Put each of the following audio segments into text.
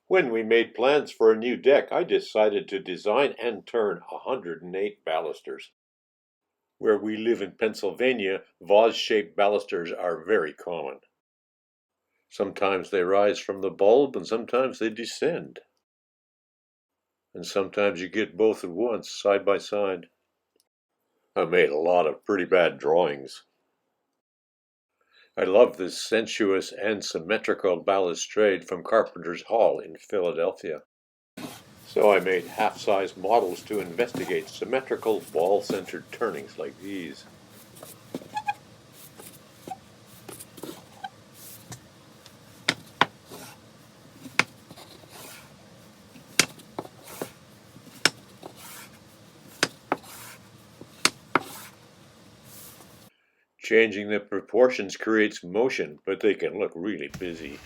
When we made plans for a new deck, I decided to design and turn 108 balusters. Where we live in Pennsylvania, vase-shaped balusters are very common. Sometimes they rise from the bulb and sometimes they descend. And sometimes you get both at once, side by side. I made a lot of pretty bad drawings. I love this sensuous and symmetrical balustrade from Carpenter's Hall in Philadelphia. So I made half-size models to investigate symmetrical ball-centered turnings like these. Changing the proportions creates motion, but they can look really busy.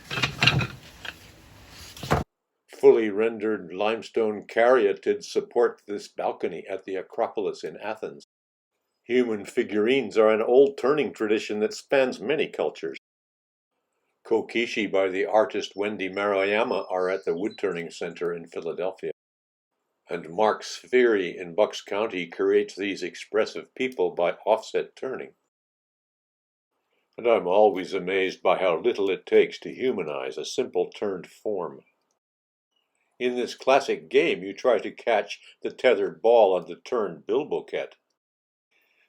Fully rendered limestone caryatids support this balcony at the Acropolis in Athens. Human figurines are an old turning tradition that spans many cultures. Kokishi by the artist Wendy Maruyama are at the Woodturning Center in Philadelphia. And Mark Spheri in Bucks County creates these expressive people by offset turning. And I'm always amazed by how little it takes to humanize a simple turned form. In this classic game, you try to catch the tethered ball on the turned bilboquet.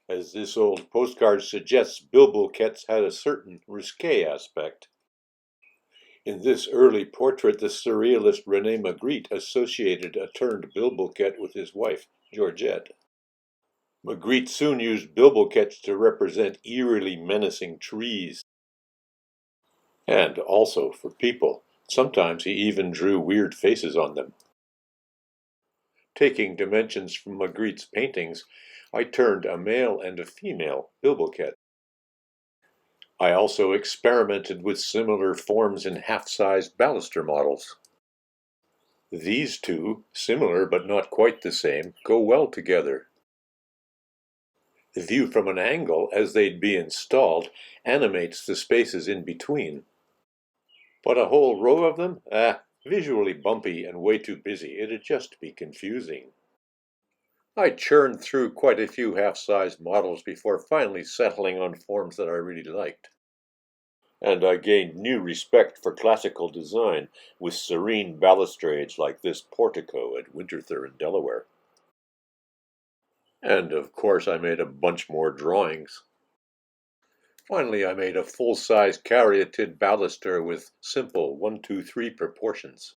As this old postcard suggests, bilboquets had a certain risque aspect. In this early portrait, the surrealist René Magritte associated a turned bilboquet with his wife, Georgette. Magritte soon used bilboquets to represent eerily menacing trees. And also for people. Sometimes he even drew weird faces on them. Taking dimensions from Magritte's paintings, I turned a male and a female bilboquet. I also experimented with similar forms in half-sized baluster models. These two, similar but not quite the same, go well together. The view from an angle, as they'd be installed, animates the spaces in between. But a whole row of them? Visually bumpy and way too busy. It'd just be confusing. I churned through quite a few half-sized models before finally settling on forms that I really liked. And I gained new respect for classical design with serene balustrades like this portico at Winterthur in Delaware. And of course I made a bunch more drawings. Finally I made a full-size caryatid baluster with simple 1-2-3 proportions.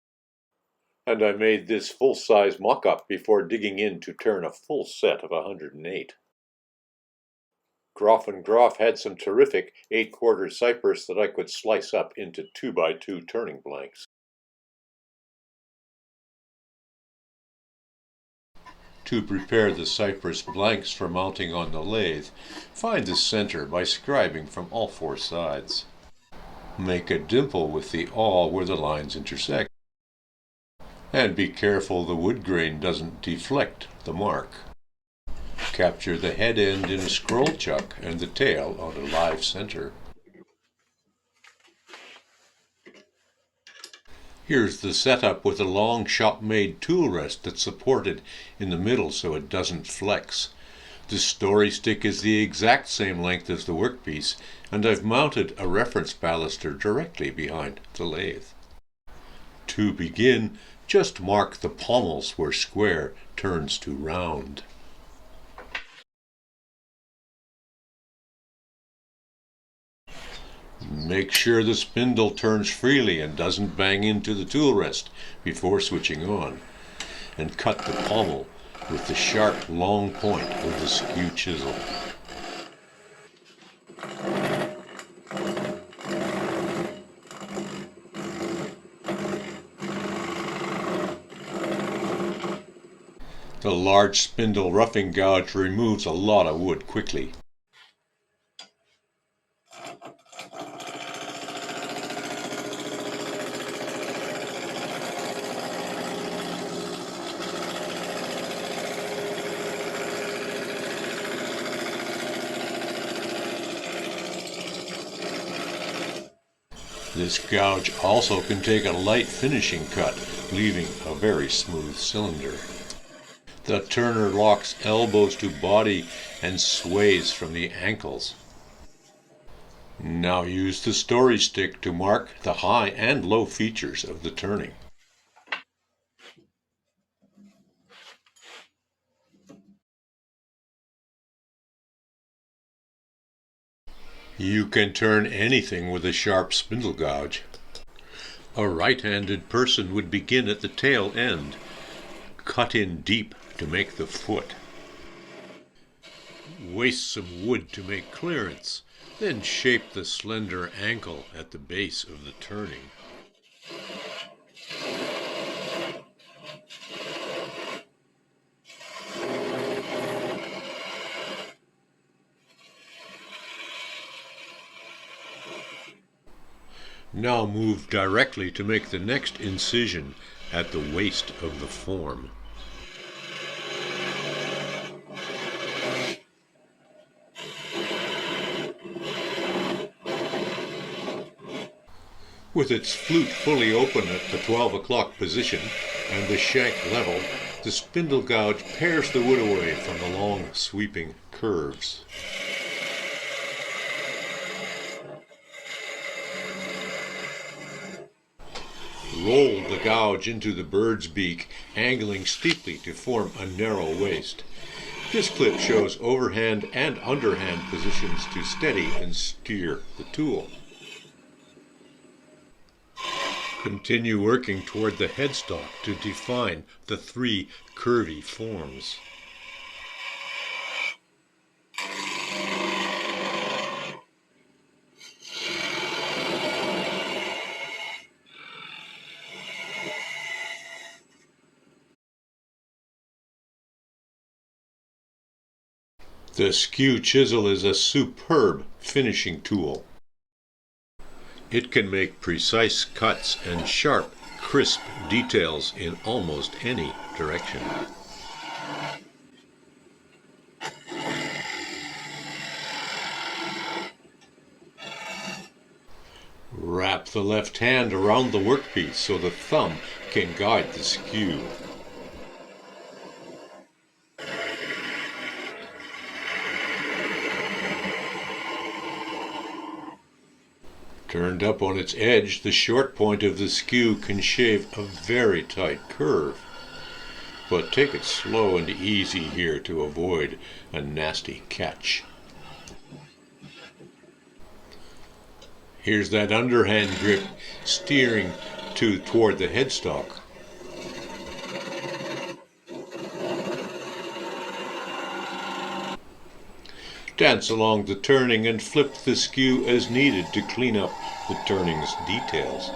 And I made this full-size mock-up before digging in to turn a full set of 108. Groff & Groff had some terrific 8-quarter cypress that I could slice up into 2x2 turning blanks. To prepare the cypress blanks for mounting on the lathe, find the center by scribing from all 4 sides. Make a dimple with the awl where the lines intersect. And be careful the wood grain doesn't deflect the mark. Capture the head end in a scroll chuck and the tail on a live center. Here's the setup with a long shop-made tool rest that's supported in the middle so it doesn't flex. The story stick is the exact same length as the workpiece, and I've mounted a reference baluster directly behind the lathe. To begin, just mark the pommels where square turns to round. Make sure the spindle turns freely and doesn't bang into the tool rest before switching on. And cut the pommel with the sharp long point of the skew chisel. The large spindle roughing gouge removes a lot of wood quickly. This gouge also can take a light finishing cut, leaving a very smooth cylinder. The turner locks elbows to body and sways from the ankles. Now use the story stick to mark the high and low features of the turning. You can turn anything with a sharp spindle gouge. A right-handed person would begin at the tail end. Cut in deep to make the foot. Waste some wood to make clearance, then shape the slender ankle at the base of the turning. Now move directly to make the next incision at the waist of the form. With its flute fully open at the 12 o'clock position and the shank level, the spindle gouge pares the wood away from the long sweeping curves. Roll the gouge into the bird's beak, angling steeply to form a narrow waist. This clip shows overhand and underhand positions to steady and steer the tool. Continue working toward the headstock to define the three curvy forms. The skew chisel is a superb finishing tool. It can make precise cuts and sharp, crisp details in almost any direction. Wrap the left hand around the workpiece so the thumb can guide the skew. Turned up on its edge, the short point of the skew can shave a very tight curve. But take it slow and easy here to avoid a nasty catch. Here's that underhand grip steering toward the headstock. Dance along the turning and flip the skew as needed to clean up the turning's details.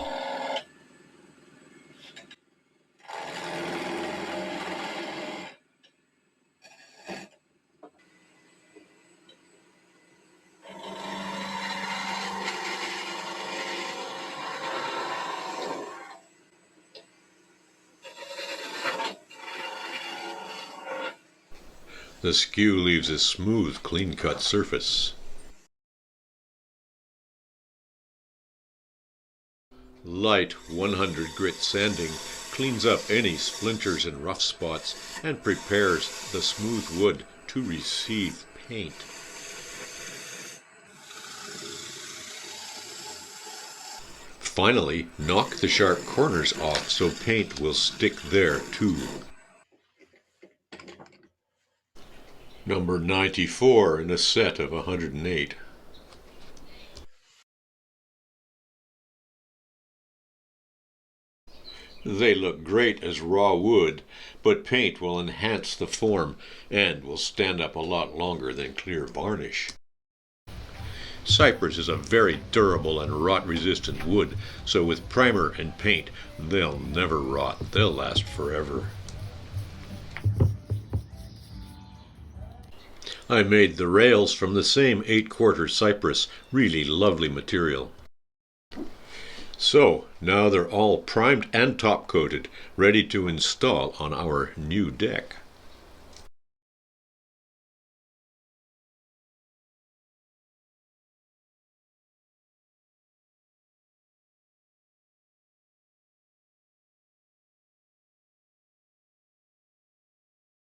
The skew leaves a smooth, clean-cut surface. Light 100 grit sanding cleans up any splinters and rough spots and prepares the smooth wood to receive paint. Finally, knock the sharp corners off so paint will stick there too. Number 94 in a set of 108. They look great as raw wood, but paint will enhance the form and will stand up a lot longer than clear varnish. Cypress is a very durable and rot-resistant wood, so with primer and paint, they'll never rot. They'll last forever. I made the rails from the same 8/4 cypress, really lovely material. So, now they're all primed and top-coated, ready to install on our new deck.